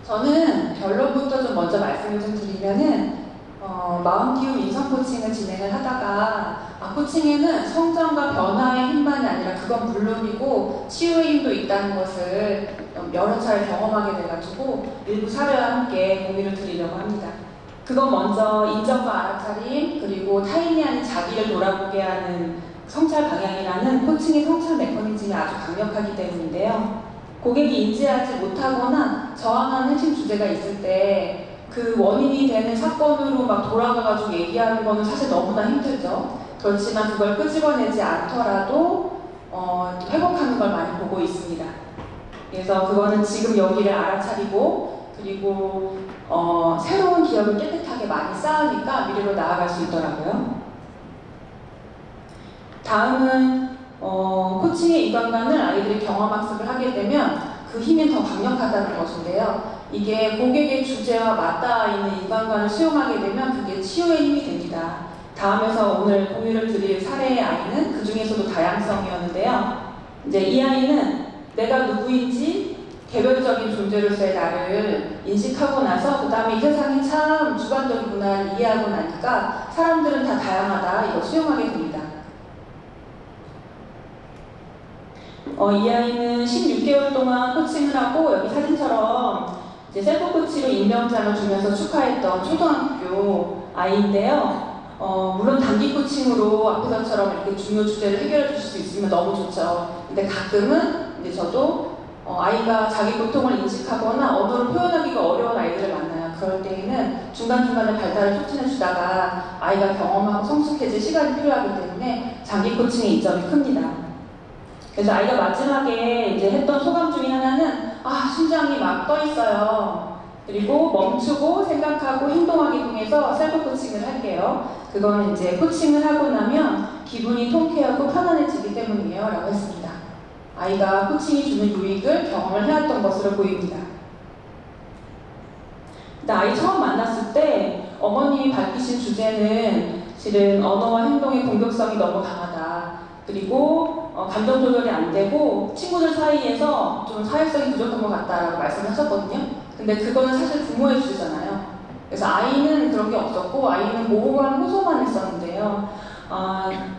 저는 결론부터 좀 먼저 말씀을 좀 드리면은 마음기움 인성 코칭을 진행을 하다가 코칭에는 성장과 변화의 힘만이 아니라 그건 물론이고 치유의 힘도 있다는 것을 여러 차례 경험하게 돼가지고 일부 사례와 함께 공유를 드리려고 합니다. 그건 먼저 인정과 알아차림, 그리고 타인이 아닌 자기를 돌아보게 하는 성찰 방향이라는 코칭의 성찰 메커니즘이 아주 강력하기 때문인데요. 고객이 인지하지 못하거나 저항하는 핵심 주제가 있을 때 그 원인이 되는 사건으로 막 돌아가가지고 얘기하는 거는 사실 너무나 힘들죠. 그렇지만 그걸 끄집어내지 않더라도 회복하는 걸 많이 보고 있습니다. 그래서 그거는 지금 여기를 알아차리고 그리고 새로운 기억을 깨끗하게 많이 쌓으니까 미래로 나아갈 수 있더라고요. 다음은 코칭의 인간관을 아이들이 경험학습을 하게 되면 그 힘이 더 강력하다는 것인데요. 이게 고객의 주제와 맞닿아 있는 인간관을 수용하게 되면 그게 치유의 힘이 됩니다. 다음에서 오늘 공유를 드릴 사례의 아이는 그 중에서도 다양성이었는데요. 이제 이 아이는 내가 누구인지 개별적인 존재로서의 나를 인식하고 나서 그 다음에 이 세상이 참 주관적이구나 이해하고 나니까 사람들은 다 다양하다 이걸 수용하게 됩니다. 이 아이는 16개월 동안 코칭을 하고 여기 사진처럼 이제 셀프 코치로 임명장을 주면서 축하했던 초등학교 아이인데요. 물론 단기 코칭으로 앞에서처럼 이렇게 중요 주제를 해결해 주실 수 있으면 너무 좋죠. 근데 가끔은 이제 저도 아이가 자기 고통을 인식하거나 언어로 표현하기가 어려운 아이들을 만나요. 그럴 때에는 중간중간에 발달을 촉진해 주다가 아이가 경험하고 성숙해질 시간이 필요하기 때문에 장기 코칭의 이점이 큽니다. 그래서 아이가 마지막에 이제 했던 소감 중에 하나는 심장이 막 떠 있어요. 그리고 멈추고 생각하고 행동하기 통해서 셀프 코칭을 할게요. 그거는 이제 코칭을 하고 나면 기분이 통쾌하고 편안해지기 때문이에요 라고 했습니다. 아이가 코칭이 주는 유익을 경험을 해왔던 것으로 보입니다. 근데 아이 처음 만났을 때 어머님이 밝히신 주제는 실은 언어와 행동의 공격성이 너무 강하다. 그리고 감정 조절이 안 되고 친구들 사이에서 좀 사회성이 부족한 것 같다라고 말씀을 하셨거든요. 근데 그거는 사실 부모의 주제잖아요. 그래서 아이는 그런 게 없었고 아이는 모호한 호소만 했었는데요.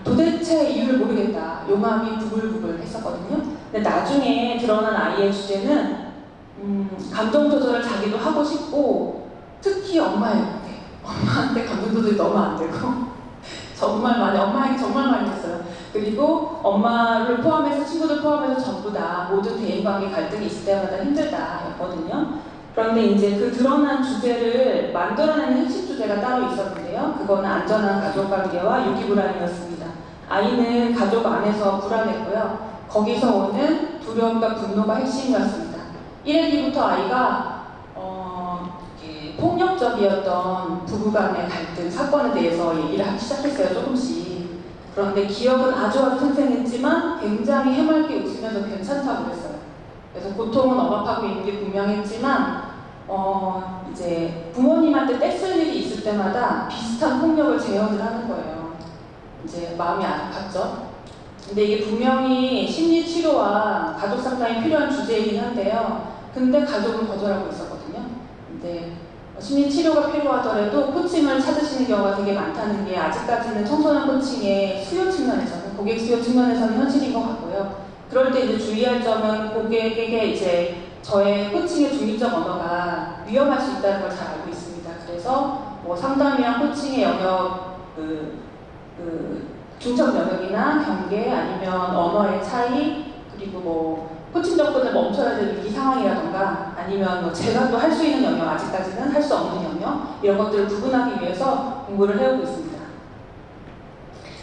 도대체 이유를 모르겠다. 용암이 부글부글 했었거든요. 근데 나중에 드러난 아이의 주제는 감정 조절을 자기도 하고 싶고 특히 엄마한테 감정 조절이 너무 안 되고 엄마에게 정말 많이 했어요. 그리고 엄마를 포함해서 친구들 포함해서 전부 다 모든 대인관계 갈등이 있을 때마다 힘들다였거든요. 그런데 이제 그 드러난 주제를 만들어내는 핵심 주제가 따로 있었는데요. 그거는 안전한 가족관계와 유기불안이었습니다. 아이는 가족 안에서 불안했고요. 거기서 오는 두려움과 분노가 핵심이었습니다. 1학기부터 아이가 폭력적이었던 부부간의 갈등 사건에 대해서 얘기를 하기 시작했어요. 조금씩. 그런데 기억은 아주 생생했지만 굉장히 해맑게 웃으면서 괜찮다고 그랬어요. 그래서 고통은 억압하고 있는 게 분명했지만 이제 부모님한테 떼쓸 일이 있을 때마다 비슷한 폭력을 재현을 하는 거예요. 이제 마음이 아팠죠. 근데 이게 분명히 심리치료와 가족 상담이 필요한 주제이긴 한데요. 근데 가족은 거절하고 있었거든요. 근데 심리치료가 필요하더라도 코칭을 찾으시는 경우가 되게 많다는 게 아직까지는 청소년 코칭의 수요 측면에서는, 고객 수요 측면에서는 현실인 것 같고요. 그럴 때 이제 주의할 점은 고객에게 이제 저의 코칭의 중립적 언어가 위험할 수 있다는 걸 잘 알고 있습니다. 그래서 상담이랑 코칭의 영역, 중첩 영역이나 경계 아니면 언어의 차이 그리고 코칭 접근을 멈춰야 될 위기 상황이라던가 아니면 제가 또 할 수 있는 영역, 아직까지는 할 수 없는 영역 이런 것들을 구분하기 위해서 공부를 해오고 있습니다.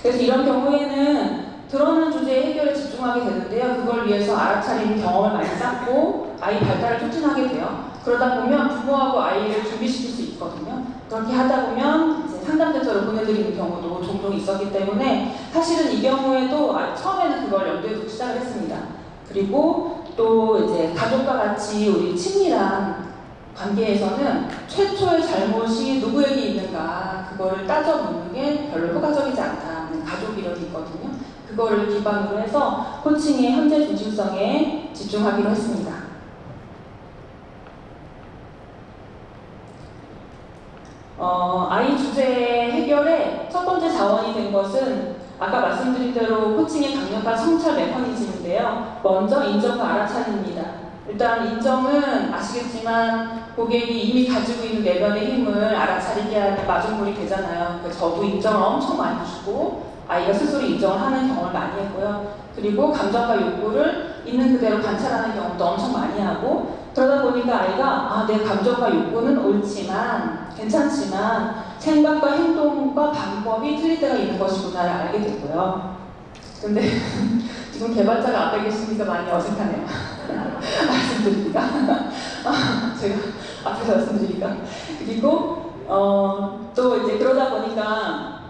그래서 이런 경우에는 드러난 주제의 해결에 집중하게 되는데요. 그걸 위해서 알아차리는 경험을 많이 쌓고 아이 발달을 촉진하게 돼요. 그러다 보면 부모하고 아이를 준비시킬 수 있거든요. 그렇게 하다 보면 이제 상담센터를 보내드리는 경우도 종종 있었기 때문에 사실은 이 경우에도 처음에는 그걸 염두에 두고 시작을 했습니다. 그리고 또 이제 가족과 같이 우리 친밀한 관계에서는 최초의 잘못이 누구에게 있는가 그거를 따져 묻는 게 별로 효과적이지 않다는 가족 이론이 있거든요. 그거를 기반으로 해서 코칭의 현재 중심성에 집중하기로 했습니다. 아이 주제 해결의 첫 번째 자원이 된 것은 아까 말씀드린 대로 코칭의 강력한 성찰 메커니즘인데요. 먼저 인정과 알아차림입니다. 일단 인정은 아시겠지만 고객이 이미 가지고 있는 내면의 힘을 알아차리게 하는 마중물이 되잖아요. 그러니까 저도 인정을 엄청 많이 주고 아이가 스스로 인정을 하는 경험을 많이 했고요. 그리고 감정과 욕구를 있는 그대로 관찰하는 경험도 엄청 많이 하고, 그러다 보니까 아이가 내 감정과 욕구는 옳지만 괜찮지만 생각과 행동과 방법이 틀릴 때가 있는 것이구나를 알게 됐고요. 근데 지금 개발자가 앞에 계시니까 많이 어색하네요. 말씀드리니까 제가 앞에서 말씀드리니까. 그리고 또 이제 그러다 보니까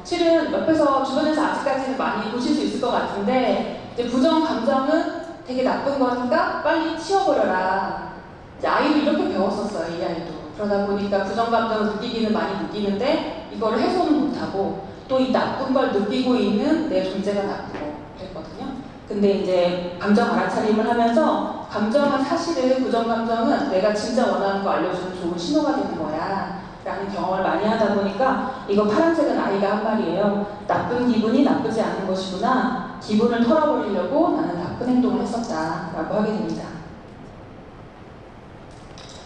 실은 옆에서 주변에서 아직까지는 많이 보실 수 있을 것 같은데, 이제 부정 감정은 되게 나쁜 거니까 빨리 치워버려라. 이제 아이도 이렇게 배웠었어요, 이 아이도. 그러다 보니까 부정 감정을 느끼기는 많이 느끼는데 이거를 해소는 못하고 또 이 나쁜 걸 느끼고 있는 내 존재가 나쁘고 그랬거든요. 근데 이제 감정 알아차림을 하면서 감정은 사실은 부정 감정은 내가 진짜 원하는 거 알려주는 좋은 신호가 되는 거야 라는 경험을 많이 하다 보니까, 이거 파란색은 아이가 한 말이에요. 나쁜 기분이 나쁘지 않은 것이구나. 기분을 털어버리려고 나는 나쁜 행동을 했었다 라고 하게 됩니다.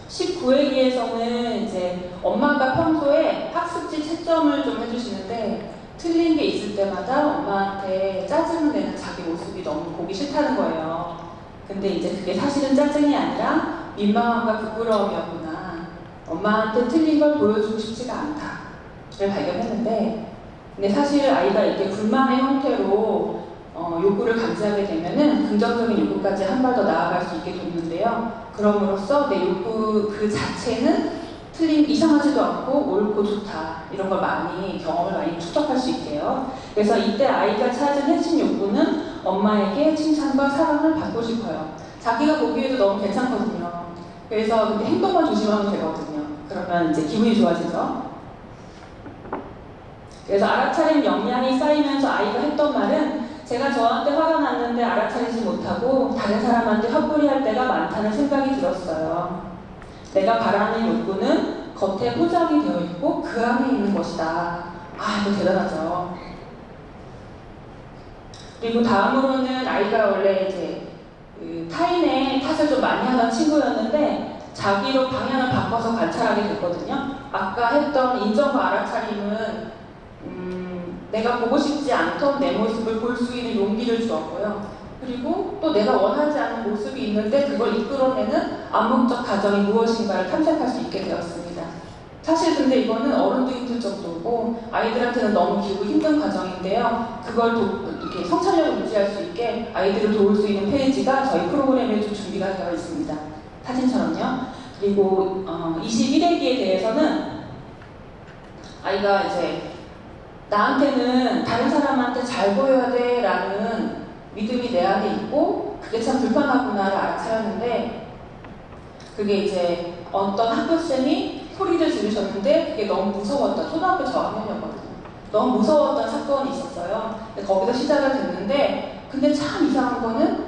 19회기에서는 이제 엄마가 평소에 학습지 채점을 좀 해주시는데 틀린 게 있을 때마다 엄마한테 짜증을 내는 자기 모습이 너무 보기 싫다는 거예요. 근데 이제 그게 사실은 짜증이 아니라 민망함과 부끄러움이었구나. 엄마한테 틀린 걸 보여주고 싶지가 않다를 발견했는데, 근데 사실 아이가 이렇게 불만의 형태로 욕구를 감지하게 되면은 긍정적인 욕구까지 한 발 더 나아갈 수 있게 됐는데요. 그럼으로써 내 욕구 그 자체는 이상하지도 않고 옳고 좋다, 이런 걸 많이 경험을 많이 축적할 수 있대요. 그래서 이때 아이가 찾은 핵심 욕구는 엄마에게 칭찬과 사랑을 받고 싶어요. 자기가 보기에도 너무 괜찮거든요. 그래서 근데 행동만 조심하면 되거든요. 그러면 이제 기분이 좋아지죠. 그래서 알아차림 역량이 쌓이면서 아이가 했던 말은, 제가 저한테 화가 났는데 알아차리지 못하고 다른 사람한테 헛소리할 때가 많다는 생각이 들었어요. 내가 바라는 욕구는 겉에 포장이 되어 있고 그 안에 있는 것이다. 이거 대단하죠. 그리고 다음으로는 아이가 원래 이제 타인의 탓을 좀 많이 하던 친구였는데 자기로 방향을 바꿔서 관찰하게 됐거든요. 아까 했던 인정과 알아차림은 내가 보고 싶지 않던 내 모습을 볼 수 있는 용기를 주었고요. 그리고 또 내가 원하지 않는 모습이 있는데 그걸 이끌어내는 암묵적 가정이 무엇인가를 탐색할 수 있게 되었습니다. 사실 근데 이거는 어른도 힘들 정도고 아이들한테는 너무 기고 힘든 과정인데요. 그걸 이렇게 성찰력을 유지할 수 있게 아이들을 도울 수 있는 페이지가 저희 프로그램에 좀 준비가 되어 있습니다. 사진처럼요. 그리고 21회기에 대해서는 아이가 이제 나한테는 다른 사람한테 잘 보여야 돼 라는 믿음이 내 안에 있고 그게 참 불편하구나를 알아차렸는데, 그게 이제 어떤 학교쌤이 소리를 지르셨는데 그게 너무 무서웠던, 초등학교 저학년이었거든요. 너무 무서웠던 사건이 있었어요. 거기서 시작을 됐는데, 근데 참 이상한 거는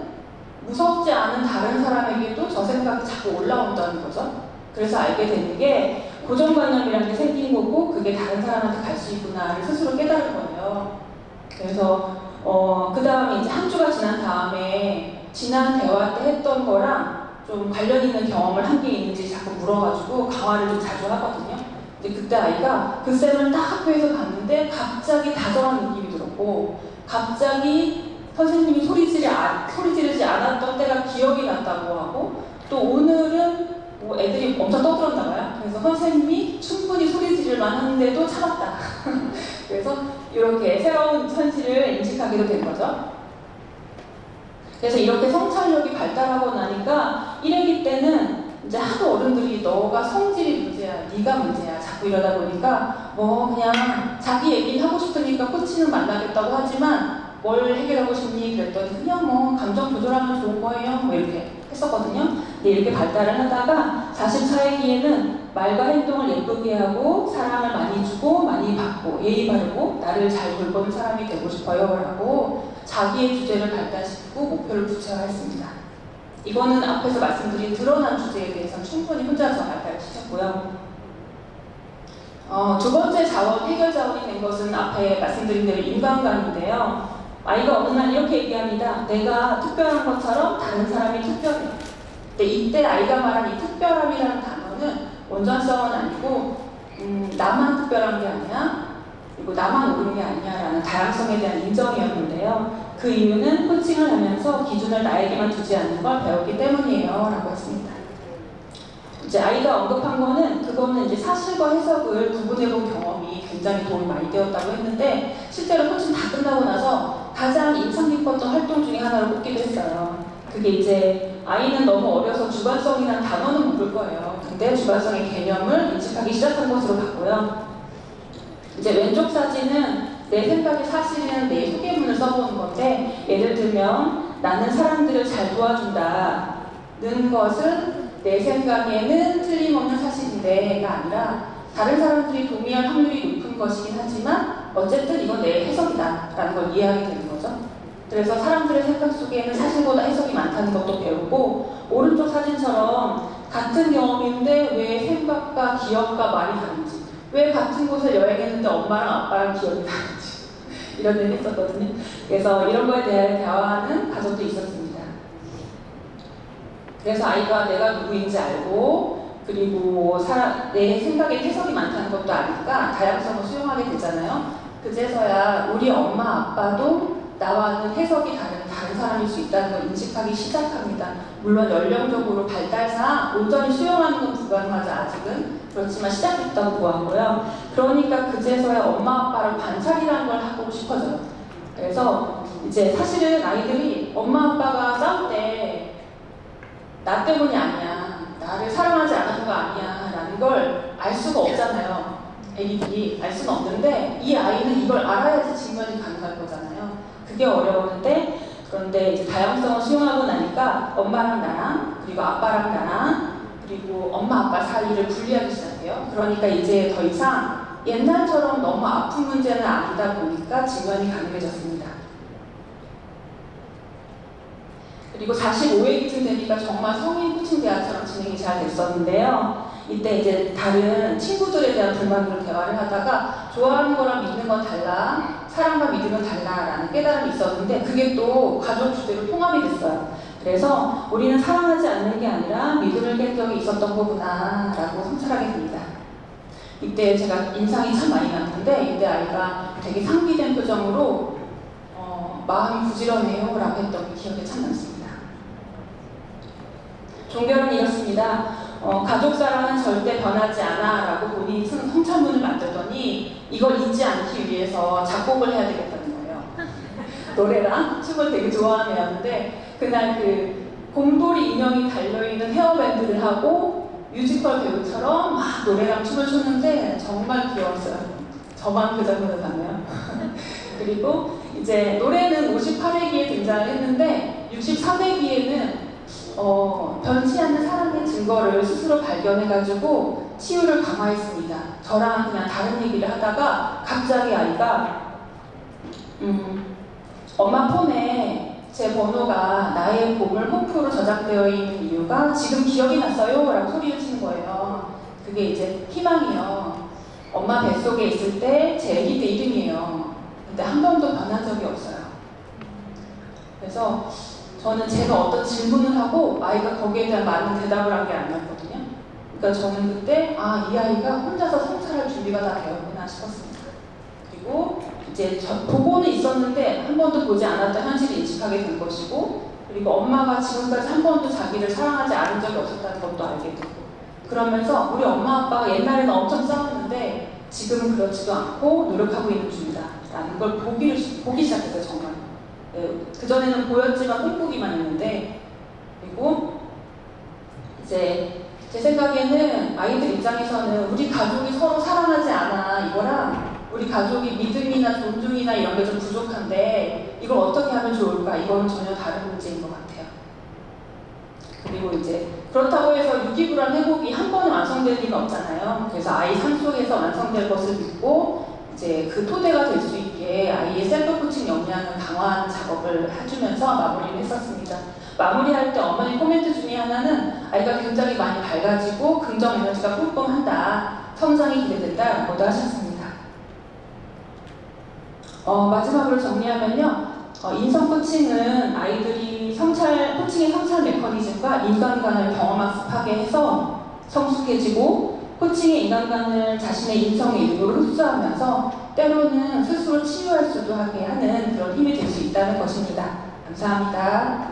무섭지 않은 다른 사람에게도 저 생각이 자꾸 올라온다는 거죠. 그래서 알게 되는 게 고정관념이라는 게 생긴 거고 그게 다른 사람한테 갈 수 있구나를 스스로 깨달은 거예요. 그래서 그 다음에 이제 한 주가 지난 다음에 지난 대화 때 했던 거랑 좀 관련 있는 경험을 한 게 있는지 자꾸 물어가지고 강화를 좀 자주 하거든요. 근데 그때 아이가 그 쌤을 딱 학교에서 봤는데 갑자기 다정한 느낌이 들었고, 갑자기 선생님이 소리 지르지 않았던 때가 기억이 났다고 하고, 또 오늘은 뭐 애들이 엄청 떠들었나 봐요. 그래서 선생님이 충분히 소리 지를만 하는데도 참았다. 그래서 이렇게 새로운 현실을 인식하기도 된 거죠. 그래서 이렇게 성찰력이 발달하고 나니까 1회기 때는 이제 하도 어른들이 너가 성질이 문제야, 네가 문제야 자꾸 이러다 보니까 뭐 그냥 자기 얘기 하고 싶으니까 코치는 만나겠다고 하지만 뭘 해결하고 싶니? 그랬더니 그냥 뭐 감정 조절하면 좋은 거예요 뭐 이렇게 했었거든요. 근데 이렇게 발달을 하다가 44회기에는 말과 행동을 예쁘게 하고 사랑을 많이 주고 많이 받고 예의 바르고 나를 잘 돌보는 사람이 되고 싶어요 라고 자기의 주제를 발달시키고 목표를 구체화했습니다. 이거는 앞에서 말씀드린 드러난 주제에 대해서 충분히 혼자서 알바를 시켰고요. 두 번째 자원, 해결 자원이 된 것은 앞에 말씀드린 대로 인간관인데요. 아이가 어느 날 이렇게 얘기합니다. 내가 특별한 것처럼 다른 사람이 특별해. 근데 이때 아이가 말한 이 특별함이라는 단어는 원전성은 아니고 나만 특별한 게 아니야, 그리고 나만 옳은 게 아니야 라는 다양성에 대한 인정이었는데요. 그 이유는 코칭을 하면서 기준을 나에게만 두지 않는 걸 배웠기 때문이에요 라고 했습니다. 이제 아이가 언급한 거는 그거는 이제 사실과 해석을 구분해본 경험이 굉장히 도움이 많이 되었다고 했는데, 실제로 코칭 다 끝나고 나서 가장 인상 깊었던 활동 중에 하나를 꼽기도 했어요. 그게 이제 아이는 너무 어려서 주관성이라는 단어는 모를 거예요. 근데 주관성의 개념을 인식하기 시작한 것으로 봤고요. 이제 왼쪽 사진은 내 생각이 사실은 내 소개문을 써보는 건데, 예를 들면 나는 사람들을 잘 도와준다는 것은 내 생각에는 틀림없는 사실인데가 아니라 다른 사람들이 동의할 확률이 높은 것이긴 하지만 어쨌든 이건 내 해석이다 라는 걸 이해하게 되는 거죠. 그래서 사람들의 생각 속에는 사실보다 해석이 많다는 것도 배우고, 오른쪽 사진처럼 같은 경험인데 왜 생각과 기억과 많이 다른지, 왜 같은 곳에 여행했는데 엄마랑 아빠랑 기억이 다른지 이런 얘기 했었거든요. 그래서 이런 거에 대해 대화하는 가족도 있었습니다. 그래서 아이가 내가 누구인지 알고, 그리고 내 생각에 해석이 많다는 것도 아니까 다양성을 수용하게 되잖아요. 그제서야 우리 엄마 아빠도 나와는 해석이 다른 사람일 수 있다는 걸 인식하기 시작합니다. 물론 연령적으로 발달상 온전히 수용하는 건 불가능하지 아직은. 그렇지만 시작됐다고 보았고요. 그러니까 그제서야 엄마 아빠를 관찰이라는 걸 하고 싶어져요. 그래서 이제 사실은 아이들이 엄마 아빠가 싸울 때 나 때문이 아니야, 나를 사랑하지 않은 거 아니야 라는 걸 알 수가 없잖아요. 애기들이 알 수는 없는데 이 아이는 이걸 알아야지 직면이 가능할 거잖아요. 그게 어려웠는데, 그런데 이제 다양성을 수용하고 나니까 엄마랑 나랑, 그리고 아빠랑 나랑, 그리고 엄마 아빠 사이를 분리하기 시작해요. 그러니까 이제 더 이상 옛날처럼 너무 아픈 문제는 아니다 보니까 직면이 가능해졌습니다. 그리고 45회 기준 되니까 정말 성인 코칭 대화처럼 진행이 잘 됐었는데요. 이때 이제 다른 친구들에 대한 불만으로 대화를 하다가 좋아하는 거랑 믿는 건 달라, 사랑과 믿음은 달라라는 깨달음이 있었는데, 그게 또 가족 주제로 통합이 됐어요. 그래서 우리는 사랑하지 않는 게 아니라 믿음을 깬 적이 있었던 거구나 라고 성찰하게 됩니다. 이때 제가 인상이 참 많이 났는데, 이때 아이가 되게 상기된 표정으로 마음이 부지런해요 라고 했던 기억이 참 남습니다. 종결은 이렇습니다. 가족 사랑은 절대 변하지 않아 라고 본인이 쓴 성찬문을 만들더니 이걸 잊지 않기 위해서 작곡을 해야 되겠다는 거예요. 노래랑 춤을 되게 좋아하는 애였는데, 그날 그 곰돌이 인형이 달려있는 헤어밴드를 하고 뮤지컬 배우처럼 막 노래랑 춤을 췄는데 정말 귀여웠어요. 저만 그 장면을 봤네요. 그리고 이제 노래는 58회기에 등장을 했는데 63회기에는 변치 않는 사랑의 증거를 스스로 발견해가지고 치유를 강화했습니다. 저랑 그냥 다른 얘기를 하다가 갑자기 아이가 엄마 폰에 제 번호가 나의 보물 호프로 저장되어 있는 이유가 지금 기억이 났어요 라고 소리를 치는 거예요. 그게 이제 희망이요. 엄마 뱃속에 있을 때 제 아기 때 이름이에요. 근데 한 번도 변한 적이 없어요. 그래서 저는 제가 어떤 질문을 하고 아이가 거기에 대한 많은 대답을 한 게 아니었거든요. 그러니까 저는 그때 이 아이가 혼자서 성찰할 준비가 다 되었구나 싶었습니다. 그리고 이제 보고는 있었는데 한 번도 보지 않았던 현실을 인식하게 된 것이고, 그리고 엄마가 지금까지 한 번도 자기를 사랑하지 않은 적이 없었다는 것도 알게 되고, 그러면서 우리 엄마 아빠가 옛날에는 엄청 싸웠는데 지금은 그렇지도 않고 노력하고 있는 중이다 라는 걸 보기 시작했어요. 정말 그전에는 보였지만 꿈꾸기만 했는데. 그리고 이제 제 생각에는 아이들 입장에서는 우리 가족이 서로 사랑하지 않아 이거랑 우리 가족이 믿음이나 존중이나 이런 게 좀 부족한데 이걸 어떻게 하면 좋을까, 이거는 전혀 다른 문제인 것 같아요. 그리고 이제 그렇다고 해서 유기불안 회복이 한 번에 완성될 리는 없잖아요. 그래서 아이 삶 속에서 완성될 것을 믿고 이제 그 토대가 될 수 있게 이렇게 아이의 셀프 코칭 역량을 강화하는 작업을 해주면서 마무리를 했었습니다. 마무리할 때 어머니 코멘트 중에 하나는 아이가 굉장히 많이 밝아지고 긍정 에너지가 뿜뿜한다. 성장이 기대된다라고도 하셨습니다. 마지막으로 정리하면요. 인성 코칭은 아이들이 코칭의 성찰 메커니즘과 인간관을 경험학습하게 해서 성숙해지고 코칭의 인간관을 자신의 인성의 일부로 흡수하면서 때로는 스스로 치유할 수도 하게 하는 그런 힘이 될 수 있다는 것입니다. 감사합니다.